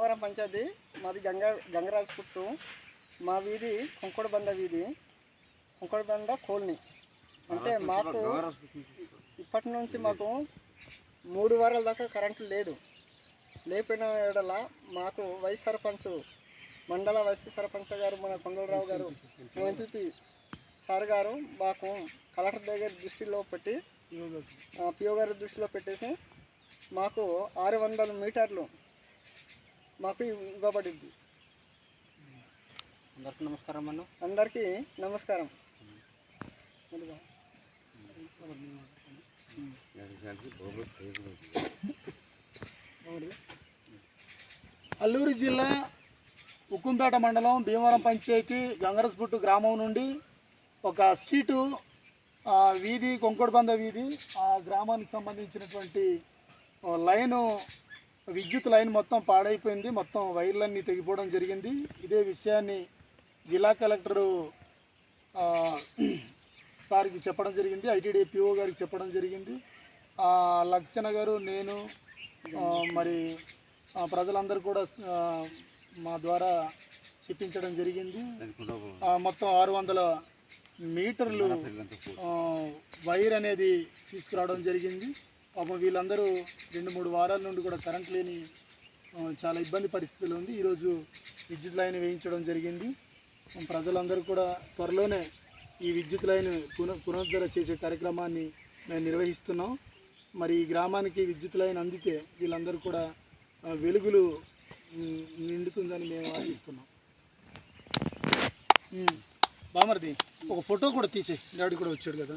భీమవరం పంచాయతీ మాది గంగరాజపుట్టు. మా వీధి కొంకొడబండ వీధి, కొంకొడబండ కాలనీ. అంటే మాకు ఇప్పటి నుంచి మాకు 3 వారాల దాకా కరెంటు లేదు. లేపిన ఎడల మాకు వైస్ సర్పంచ్, మండల వైస్ సర్పంచ్ గారు మన కొండలరావు గారు, ఎంపీపీ సార్ గారు మాకు కలెక్టర్ దగ్గర దృష్టిలో పెట్టి, పిఓ గారి దృష్టిలో పెట్టేసి మాకు 600 మీటర్లు మాకు ఇవ్వబడింది. అందరికీ నమస్కారం అన్న. అందరికీ నమస్కారం. అల్లూరు జిల్లా ఉక్కుంపేట మండలం భీమవరం పంచాయతీ గంగరస్పుట్టు గ్రామం నుండి ఒక స్ట్రీటు వీధి, కొంకొడబంద వీధి, ఆ గ్రామానికి సంబంధించినటువంటి లైను, విద్యుత్ లైన్ మొత్తం పాడైపోయింది. మొత్తం వైర్లన్నీ తెగిపోవడం జరిగింది. ఇదే విషయాన్ని జిల్లా కలెక్టరు సార్కి చెప్పడం జరిగింది, ఐటీడీ పిఓ గారికి చెప్పడం జరిగింది. లక్షణ గారు, నేను, మరి ప్రజలందరూ కూడా మా ద్వారా చెప్పించడం జరిగింది. మొత్తం 600 మీటర్లు వైర్ అనేది తీసుకురావడం జరిగింది. పాపం వీళ్ళందరూ 2-3 వారాల నుండి కూడా కరెంట్ లేని చాలా ఇబ్బంది పరిస్థితులు ఉంది. ఈరోజు విద్యుత్ లైన్ వేయించడం జరిగింది. ప్రజలందరూ కూడా త్వరలోనే ఈ విద్యుత్ లైన్ పునరుద్ధరణ చేసే కార్యక్రమాన్ని మేము నిర్వహిస్తున్నాం. మరి ఈ గ్రామానికి విద్యుత్ లైన్ అందితే వీళ్ళందరూ కూడా వెలుగులు నిండుతుందని మేము ఆశిస్తున్నాం. బామర్ది ఒక ఫోటో కూడా తీసే, డాడీ కూడా వచ్చాడు కదా.